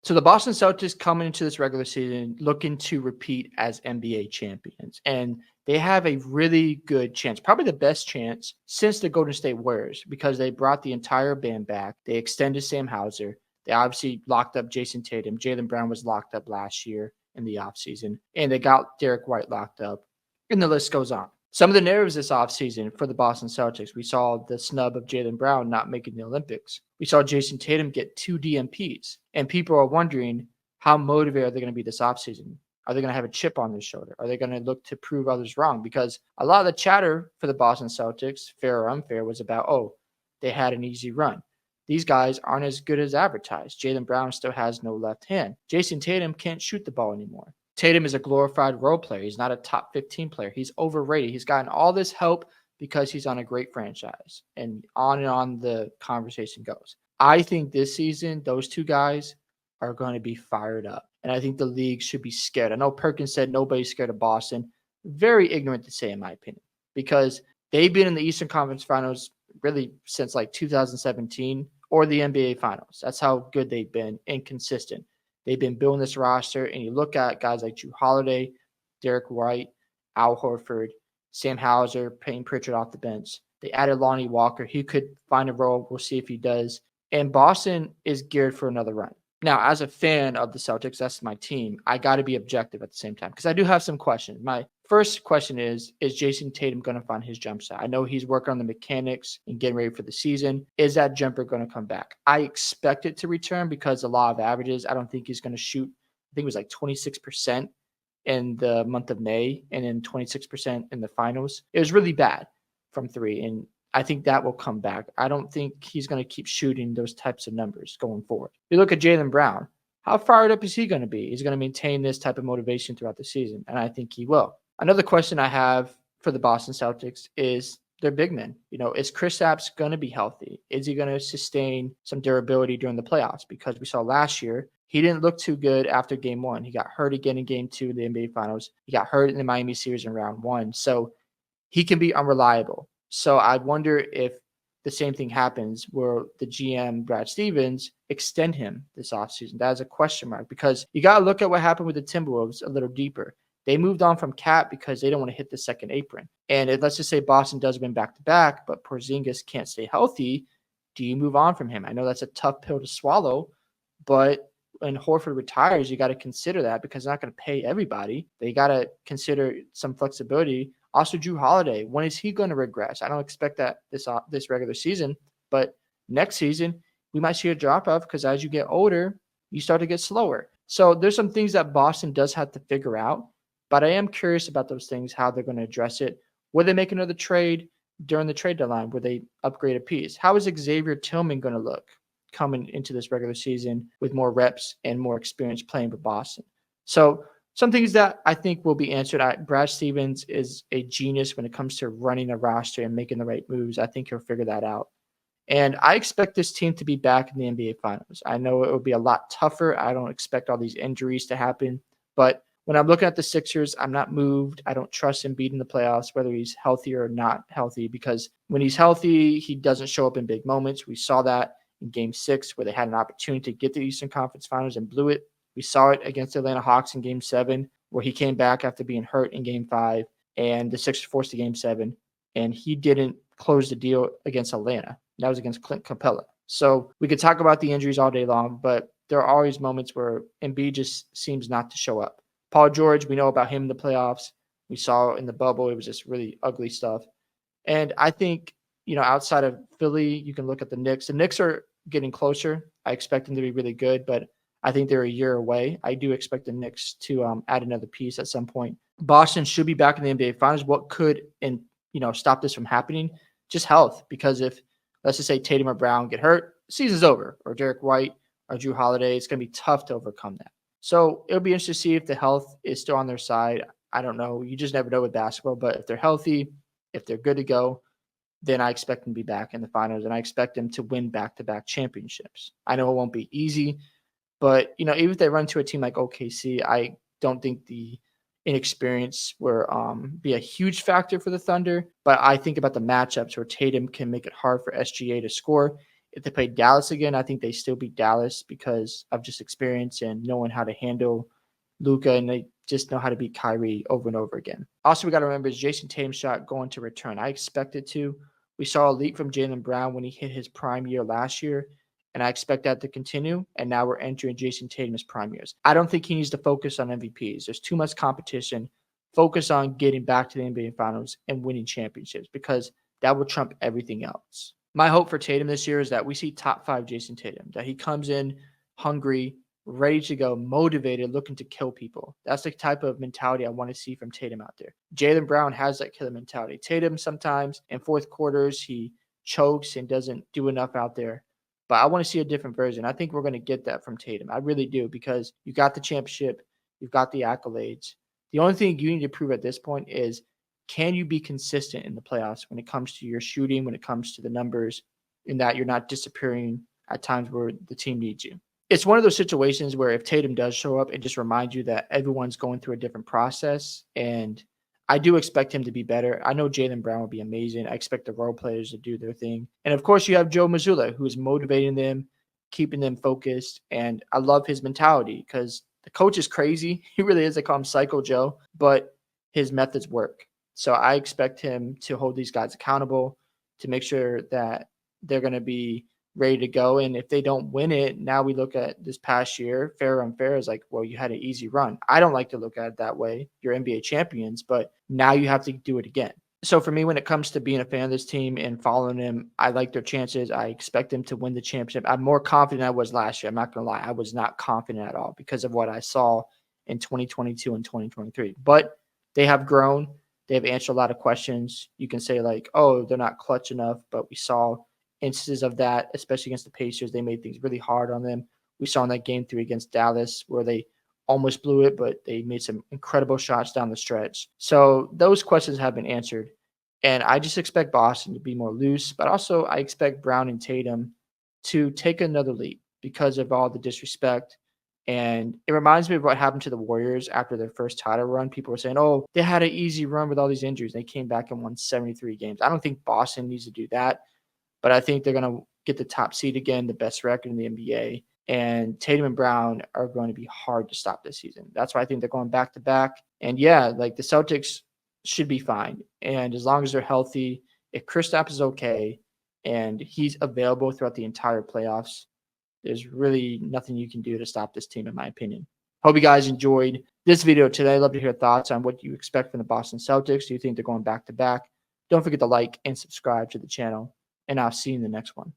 So the Boston Celtics coming into this regular season looking to repeat as NBA champions. And they have a really good chance, probably the best chance since the Golden State Warriors, because they brought the entire band back. They extended Sam Hauser. They obviously locked up Jason Tatum. Jaylen Brown was locked up last year in the offseason. And they got Derek White locked up. And the list goes on. Some of the narratives this offseason for the Boston Celtics, we saw the snub of Jaylen Brown not making the Olympics. We saw Jason Tatum get 2 DMPs. And people are wondering, how motivated are they going to be this offseason? Are they going to have a chip on their shoulder? Are they going to look to prove others wrong? Because a lot of the chatter for the Boston Celtics, fair or unfair, was about, they had an easy run. These guys aren't as good as advertised. Jaylen Brown still has no left hand. Jason Tatum can't shoot the ball anymore. Tatum is a glorified role player. He's not a top 15 player. He's overrated. He's gotten all this help because he's on a great franchise. And on the conversation goes. I think this season, those two guys are going to be fired up. And I think the league should be scared. I know Perkins said nobody's scared of Boston. Very ignorant to say, in my opinion, because they've been in the Eastern Conference Finals really since like 2017 or the NBA Finals. That's how good they've been and consistent. They've been building this roster, and you look at guys like Jrue Holiday, Derek White, Al Horford, Sam Hauser, Payne Pritchard off the bench. They added Lonnie Walker. He could find a role. We'll see if he does. And Boston is geared for another run. Now, as a fan of the Celtics, that's my team, I got to be objective at the same time because I do have some questions. My first question is Jason Tatum going to find his jump shot? I know he's working on the mechanics and getting ready for the season. Is that jumper going to come back? I expect it to return because the law of averages, I don't think he's going to shoot. I think it was like 26% in the month of May and then 26% in the finals. It was really bad from three, and I think that will come back. I don't think he's going to keep shooting those types of numbers going forward. You look at Jaylen Brown. How fired up is he going to be? He's going to maintain this type of motivation throughout the season, and I think he will. Another question I have for the Boston Celtics is their big men. Is Kristaps going to be healthy? Is he going to sustain some durability during the playoffs? Because we saw last year, he didn't look too good after game one. He got hurt again in game 2 of the NBA Finals. He got hurt in the Miami series in round 1. So he can be unreliable. So I wonder if the same thing happens where the GM, Brad Stevens, extend him this offseason. That is a question mark because you got to look at what happened with the Timberwolves a little deeper. They moved on from Cat because they don't want to hit the second apron. And let's just say Boston does win back-to-back, but Porzingis can't stay healthy. Do you move on from him? I know that's a tough pill to swallow, but when Horford retires, you got to consider that because they're not going to pay everybody. They got to consider some flexibility. Also, Jrue Holiday, when is he going to regress? I don't expect that this regular season, but next season, we might see a drop-off because as you get older, you start to get slower. So there's some things that Boston does have to figure out, but I am curious about those things, how they're going to address it. Will they make another trade during the trade deadline? Will they upgrade a piece? How is Xavier Tillman going to look coming into this regular season with more reps and more experience playing for Boston? So some things that I think will be answered. Brad Stevens is a genius when it comes to running a roster and making the right moves. I think he'll figure that out. And I expect this team to be back in the NBA Finals. I know it will be a lot tougher. I don't expect all these injuries to happen. But when I'm looking at the Sixers, I'm not moved. I don't trust Embiid in the playoffs, whether he's healthy or not healthy, because when he's healthy, he doesn't show up in big moments. We saw that in Game 6 where they had an opportunity to get to the Eastern Conference Finals and blew it. We saw it against the Atlanta Hawks in Game 7, where he came back after being hurt in Game 5, and the Sixers forced a Game 7, and he didn't close the deal against Atlanta. That was against Clint Capella. So we could talk about the injuries all day long, but there are always moments where Embiid just seems not to show up. Paul George, we know about him in the playoffs. We saw in the bubble, it was just really ugly stuff. And I think, outside of Philly, you can look at the Knicks. The Knicks are getting closer. I expect them to be really good, but I think they're a year away. I do expect the Knicks to add another piece at some point. Boston should be back in the NBA Finals. What could stop this from happening? Just health. Because if, let's just say, Tatum or Brown get hurt, season's over. Or Derek White or Jrue Holiday, it's going to be tough to overcome that. So it'll be interesting to see if the health is still on their side. I don't know. You just never know with basketball. But if they're healthy, if they're good to go, then I expect them to be back in the finals. And I expect them to win back-to-back championships. I know it won't be easy. But, even if they run to a team like OKC, I don't think the inexperience will be a huge factor for the Thunder. But I think about the matchups where Tatum can make it hard for SGA to score. If they play Dallas again, I think they still beat Dallas because of just experience and knowing how to handle Luka, and they just know how to beat Kyrie over and over again. Also, we got to remember is Jason Tatum's shot going to return. I expect it to. We saw a leap from Jaylen Brown when he hit his prime year last year, and I expect that to continue. And now we're entering Jason Tatum's prime years. I don't think he needs to focus on MVPs. There's too much competition. Focus on getting back to the NBA Finals and winning championships because that will trump everything else. My hope for Tatum this year is that we see top 5 Jason Tatum, that he comes in hungry, ready to go, motivated, looking to kill people. That's the type of mentality I want to see from Tatum out there. Jaylen Brown has that killer mentality. Tatum sometimes in fourth quarters, he chokes and doesn't do enough out there. But I want to see a different version. I think we're going to get that from Tatum. I really do because you got the championship, you've got the accolades. The only thing you need to prove at this point is can you be consistent in the playoffs when it comes to your shooting, when it comes to the numbers, in that you're not disappearing at times where the team needs you. It's one of those situations where if Tatum does show up, it just reminds you that everyone's going through a different process. And I do expect him to be better. I know Jaylen Brown will be amazing. I expect the role players to do their thing. And of course, you have Joe Mazzulla, who is motivating them, keeping them focused. And I love his mentality because the coach is crazy. He really is. They call him Psycho Joe, but his methods work. So I expect him to hold these guys accountable, to make sure that they're going to be ready to go. And if they don't win it, now we look at this past year, fair or unfair, is like, well, you had an easy run. I don't like to look at it that way. You're NBA champions, but now you have to do it again. So for me, when it comes to being a fan of this team and following them, I like their chances. I expect them to win the championship. I'm more confident than I was last year. I'm not going to lie. I was not confident at all because of what I saw in 2022 and 2023. But they have grown. They have answered a lot of questions. You can say like, oh, they're not clutch enough, but we saw instances of that, especially against the Pacers. They made things really hard on them. We saw in that game 3 against Dallas where they almost blew it, but they made some incredible shots down the stretch. So those questions have been answered. And I just expect Boston to be more loose, but also I expect Brown and Tatum to take another leap because of all the disrespect. And it reminds me of what happened to the Warriors after their first title run. People were saying, oh, they had an easy run with all these injuries. They came back and won 73 games. I don't think Boston needs to do that, but I think they're going to get the top seed again, the best record in the NBA. And Tatum and Brown are going to be hard to stop this season. That's why I think they're going back to back. And yeah, like the Celtics should be fine. And as long as they're healthy, if Kristaps is okay and he's available throughout the entire playoffs, there's really nothing you can do to stop this team, in my opinion. Hope you guys enjoyed this video today. I'd love to hear thoughts on what you expect from the Boston Celtics. Do you think they're going back to back? Don't forget to like and subscribe to the channel, and I'll see you in the next one.